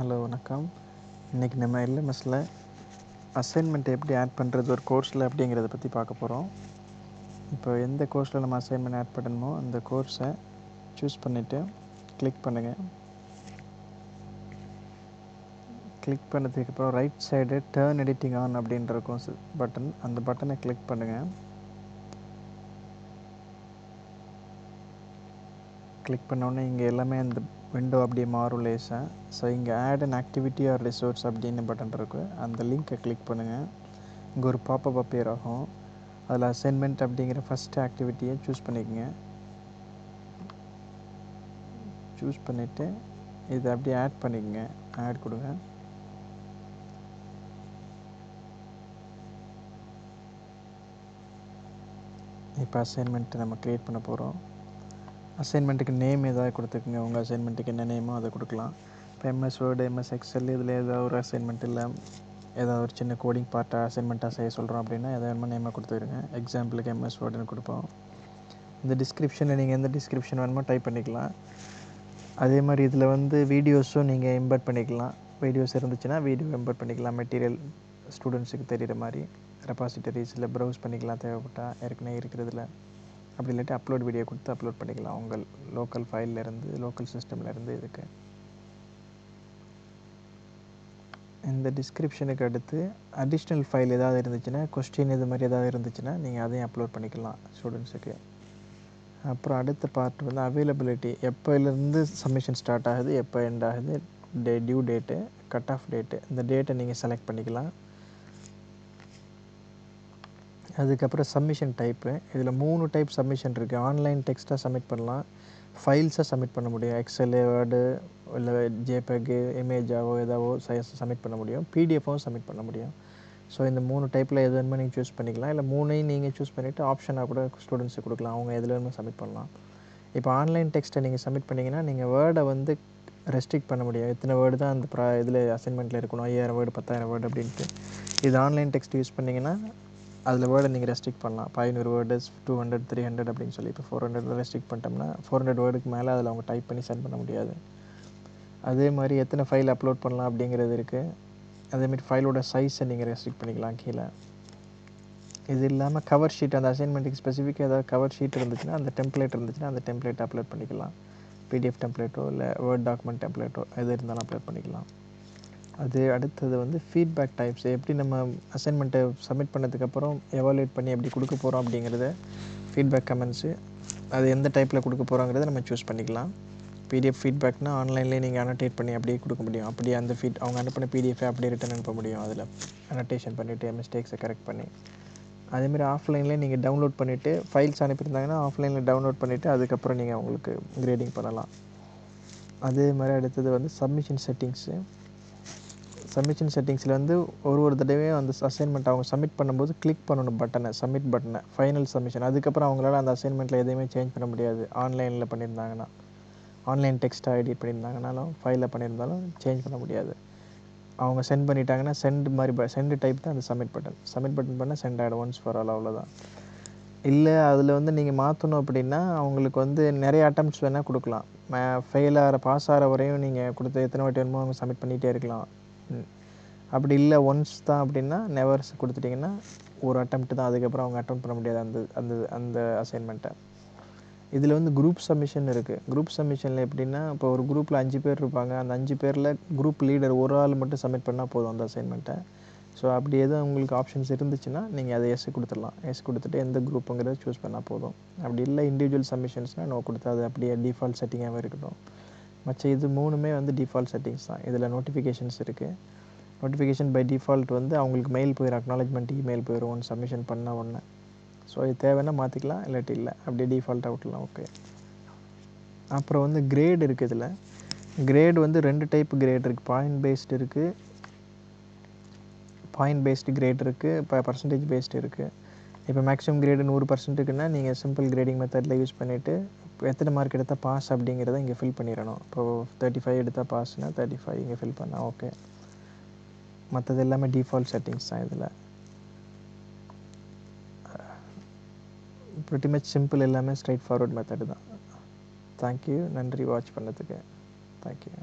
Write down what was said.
Hello வணக்கம். இன்றைக்கி நம்ம எல்எம்எஸில் அசைன்மெண்ட் எப்படி ஆட் பண்ணுறது ஒரு கோர்ஸில் அப்படிங்கிறத பற்றி பார்க்க போகிறோம். இப்போ எந்த கோர்ஸில் நம்ம அசைன்மெண்ட் ஆட் பண்ணணுமோ அந்த கோர்ஸை சூஸ் பண்ணிவிட்டு கிளிக் பண்ணுங்கள். கிளிக் பண்ணதுக்கப்புறம் right side turn editing on அப்படின்ற இருக்கும் பட்டன், அந்த பட்டனை கிளிக் பண்ணுங்கள். கிளிக் பண்ணோன்னே இங்கே எல்லாமே அந்த விண்டோ அப்படியே மாறும் லேசாக. ஸோ இங்கே add an activity or resource அப்படின்னு பட்டன் இருக்குது, அந்த லிங்க்கை கிளிக் பண்ணுங்கள். இங்கே ஒரு பாப்பப் அப்பியர் ஆகும், அதில் அசைன்மெண்ட் அப்படிங்கிற ஃபஸ்ட்டு ஆக்டிவிட்டியை சூஸ் பண்ணிக்கோங்க. சூஸ் பண்ணிவிட்டு இதை அப்படியே ஆட் பண்ணிக்கோங்க, ஆட் கொடுங்க. இப்போ அசைன்மெண்ட்டு நம்ம க்ரியேட் பண்ண போகிறோம். அசைன்மெண்ட்டுக்கு நேம் ஏதாவது கொடுத்துக்குங்க, உங்கள் அசைன்மெண்ட்டுக்கு என்ன நேமோ அதை கொடுக்கலாம். இப்போ எம்எஸ் வேர்டு, எம்எஸ் எக்ஸல், இதில் ஏதாவது ஒரு அசைன்மெண்ட் இல்லை ஏதாவது ஒரு சின்ன கோடிங் பார்ட்டாக அசைன்மெண்ட்டாக செய்ய சொல்கிறோம் அப்படின்னா எதாவது நேமாக கொடுத்துருங்க. எக்ஸாம்பிளுக்கு எம்எஸ் வேர்டுன்னு கொடுப்போம். இந்த டிஸ்கிரிப்ஷனில் நீங்கள் எந்த டிஸ்கிரிப்ஷன் வேணுமோ டைப் பண்ணிக்கலாம். அதே மாதிரி இதில் வீடியோஸும் நீங்கள் இம்பர்ட் பண்ணிக்கலாம். வீடியோஸ் இருந்துச்சுன்னா வீடியோ இம்பர்ட் பண்ணிக்கலாம், மெட்டீரியல் ஸ்டூடெண்ட்ஸுக்கு தெரிகிற மாதிரி. ரெபாசிட்டரிஸில் ப்ரௌஸ் பண்ணிக்கலாம் தேவைப்பட்டால், ஏற்கனவே இருக்கிறதுல. அப்படி இல்லாட்டி அப்லோட் வீடியோ கொடுத்து அப்லோட் பண்ணிக்கலாம் உங்கள் லோக்கல் ஃபைல்லேருந்து, லோக்கல் சிஸ்டம்லேருந்து. இதுக்கு இந்த டிஸ்கிரிப்ஷனுக்கு அடுத்து அடிஷ்னல் ஃபைல் ஏதாவது இருந்துச்சுன்னா, கொஸ்டின் இது மாதிரி ஏதாவது இருந்துச்சுன்னா நீங்கள் அதையும் அப்லோட் பண்ணிக்கலாம் ஸ்டூடெண்ட்ஸுக்கு. அப்புறம் அடுத்த பார்ட் அவைலபிலிட்டி, எப்போலேருந்து சப்மிஷன் ஸ்டார்ட் ஆகுது, எப்போ எண்ட் ஆகுது, due date, cut off date, இந்த டேட்டை நீங்கள் செலக்ட் பண்ணிக்கலாம். அதுக்கப்புறம் சப்மிஷன் டைப்பு, இதில் 3 டைப் சப்மிஷன் இருக்குது. ஆன்லைன் டெக்ஸ்ட்டாக சப்மிட் பண்ணலாம், ஃபைல்ஸாக சப்மிட் பண்ண முடியும், எக்ஸலு, வேர்டு, இல்லை ஜேபேக்கு, இமேஜாவோ ஏதாவோ சப்மிட் பண்ண முடியும், பிடிஎஃபாகவும் சப்மிட் பண்ண முடியும். ஸோ இந்த 3 டைப்பில் எது வேணுமோ நீங்கள் சூஸ் பண்ணிக்கலாம். இல்லை 3ஐயும் நீங்கள் சூஸ் பண்ணிவிட்டு ஆப்ஷனாக கூட ஸ்டூடெண்ட்ஸுக்கு கொடுக்கலாம், அவங்க எதில் வேணுமோ சப்மிட் பண்ணலாம். இப்போ ஆன்லைன் டெக்ஸ்ட்டை நீங்கள் சப்மிட் பண்ணிங்கன்னா நீங்கள் வேர்டை ரெஸ்ட்ரிக்ட் பண்ண முடியும், எத்தனை வேர்டு தான் அந்த இதில் அசைன்மெண்ட்டில் இருக்கணும், 5000 வேர்டு 10,000 வேர்டு அப்படின்ட்டு. இது ஆன்லைன் டெக்ஸ்ட் யூஸ் பண்ணிங்கன்னா அதில் வேர்டை நீங்கள் ரெஸ்ட்ரிக்ட் பண்ணலாம். 500 வேர்டு, 200, 300 அப்படின்னு சொல்லி. இப்போ 400 ரெஸ்ட்ரிக்ட் பண்ணிட்டோம்னா 400 வேர்டுக்கு மேலே அதில் அவங்க டைப் பண்ணி சென்ட் பண்ண முடியாது. அதே மாதிரி எத்தனை ஃபைல் அப்லோட் பண்ணலாம் அப்படிங்கிறது இருக்குது. அதேமாதிரி ஃபைலோட சைஸை நீங்கள் ரெஸ்ட்ரிக்ட் பண்ணிக்கலாம் கீழே. இது இல்லாமல் கவர் ஷீட், அந்த அசைன்மெண்ட்டுக்கு ஸ்பெசிஃபிக்காக ஏதாவது கவர் ஷீட் இருந்துச்சுன்னா, அந்த டெம்ப்ளேட் இருந்துச்சுன்னா அந்த டெம்ப்ளேட் அப்லோட் பண்ணிக்கலாம். பிடிஎஃப் டெம்ப்ளேட்டோ இல்லை வேர்ட் டாக்குமெண்ட் டெம்ப்ளேட்டோ எது இருந்தாலும் அப்லோட் பண்ணிக்கலாம். அது அடுத்தது ஃபீட்பேக் டைப்ஸ், எப்படி நம்ம அசைன்மெண்ட்டை சப்மிட் பண்ணதுக்கப்புறம் எவாலுவேட் பண்ணி எப்படி கொடுக்க போகிறோம் அப்படிங்கிறத, ஃபீட்பேக் கமெண்ட்ஸு, அது எந்த டைப்பில் கொடுக்க போகிறோங்கிறத நம்ம சூஸ் பண்ணிக்கலாம். பிடிஎஃப் ஃபீட்பேக்னால் ஆன்லைன்லேயே நீங்கள் அனோட்டேட் பண்ணி அப்படியே கொடுக்க முடியும். அப்படியே அந்த அவங்க அனுப்பின பிடிஎஃபை அப்படியே ரிட்டன் அனுப்ப முடியும், அதில் அனோட்டேஷன் பண்ணிவிட்டு மிஸ்டேக்ஸை கரெக்ட் பண்ணி. அதேமாதிரி ஆஃப்லைன்லேயே நீங்கள் டவுன்லோட் பண்ணிவிட்டு, ஃபைல்ஸ் அனுப்பியிருந்தாங்கன்னா ஆஃப்லைனில் டவுன்லோட் பண்ணிவிட்டு அதுக்கப்புறம் நீங்கள் அவங்களுக்கு கிரேடிங் பண்ணலாம். அதே மாதிரி அடுத்தது சப்மிஷன் செட்டிங்ஸு. சப்மிஷன் செட்டிங்ஸில் ஒரு தடவையும் அந்த அசைன்மெண்ட் அவங்க சப்மிட் பண்ணும்போது கிளிக் பண்ணணும் பட்டனை, சப்மிட் பட்டனை, ஃபைனல் சப்மிஷன். அதுக்கப்புறம் அவங்களால அந்த அசைன்மெண்ட்டில் எதையுமே சேஞ்ச் பண்ண முடியாது. ஆன்லைனில் பண்ணியிருந்தாங்கன்னா, ஆன்லைன் டெக்ஸ்ட்டாக எடிட் பண்ணியிருந்தாங்கனாலும், ஃபைலில் பண்ணியிருந்தாலும் சேஞ்ச் பண்ண முடியாது. அவங்க சென்ட் பண்ணிட்டாங்கன்னா சென்ட் டைப் தான் அந்த சப்மிட் பட்டன். சப்மிட் பட்டன் பண்ணால் சென்ட் ஆகிடும், ஒன்ஸ் ஃபார் ஆல், அவ்வளோதான். இல்லை அதில் நீங்கள் மாற்றணும் அப்படின்னா அவங்களுக்கு நிறைய அட்டம்ப்ட்ஸ் வேணால் கொடுக்கலாம். ஃபெயில் ஆகிற பாஸ் ஆகிற வரையும் நீங்கள் கொடுத்த எத்தனை வாட்டி வேணுமோ அவங்க சப்மிட் பண்ணிகிட்டே இருக்கலாம். அப்படி இல்லை ஒன்ஸ் தான் அப்படின்னா நெவர்ஸ் கொடுத்துட்டிங்கன்னா ஒரு அட்டெம்ப்ட் தான், அதுக்கப்புறம் அவங்க அட்டெம்ப்ட் பண்ண முடியாது அந்த அந்த அந்த அசைன்மெண்ட்டை. இதில் குரூப் சப்மிஷன் இருக்குது. குரூப் சப்மிஷனில் எப்படின்னா, இப்போ ஒரு குரூப்பில் 5 பேர் இருப்பாங்க, அந்த 5 பேரில் குரூப் லீடர் ஒரு ஆள் மட்டும் சப்மிட் பண்ணால் போதும் அந்த அசைன்மெண்ட்டை. ஸோ அப்படி எதுவும் உங்களுக்கு ஆப்ஷன்ஸ் இருந்துச்சுன்னா நீங்கள் அதை எஸ் கொடுத்துடலாம். எஸ் கொடுத்துட்டு எந்த குரூப்புங்கிறத சூஸ் பண்ணால் போதும். அப்படி இல்லை இண்டிவிஜுவல் சப்மிஷன்ஸ்னால் நோ கொடுத்து அது அப்படியே டிஃபால்ட் செட்டிங்காகவே இருக்கட்டும். மற்ற இது 3மே டிஃபால்ட் செட்டிங்ஸ் தான். இதில் நோட்டிஃபிகேஷன்ஸ் இருக்குது. நோட்டிஃபிகேஷன் பை டிஃபால்ட் அவங்களுக்கு மெயில் போயிடும், அக்னாலஜ்மெண்ட் இமெயில் போயிடும் ஒன்று சப்மிஷன் பண்ண உடனே. ஸோ இது தேவைன்னா மாற்றிக்கலாம், இல்லாட்டி இல்லை, அப்படியே டிஃபால்ட்டாக விட்டுலாம். ஓகே. அப்புறம் கிரேட் இருக்குது. இதில் கிரேட் 2 டைப் கிரேட் இருக்குது. பாயிண்ட் பேஸ்டு இருக்குது, பாயிண்ட் பேஸ்டு கிரேட் இருக்குது, இப்போ பர்சன்டேஜ் பேஸ்டு இருக்குது. இப்போ மேக்ஸிமம் கிரேடு 100%க்குன்னா நீங்கள் சிம்பிள் கிரேடிங் மெத்தடில் யூஸ் பண்ணிவிட்டு எத்தனை மார்க் எடுத்தால் பாஸ் அப்படிங்கிறத இங்கே ஃபில் பண்ணிடணும். இப்போது 35 எடுத்தால் பாஸ்னால் 35 இங்கே ஃபில் பண்ணால் ஓகே. மற்றது எல்லாமே டிஃபால்ட் செட்டிங்ஸ் தான். இதில் ப்ரிட்டி மச் சிம்பிள், எல்லாமே ஸ்ட்ரைட் ஃபார்வர்ட் மெத்தடு தான். தேங்க்யூ, நன்றி வாட்ச் பண்ணதுக்கு. தேங்க்யூ.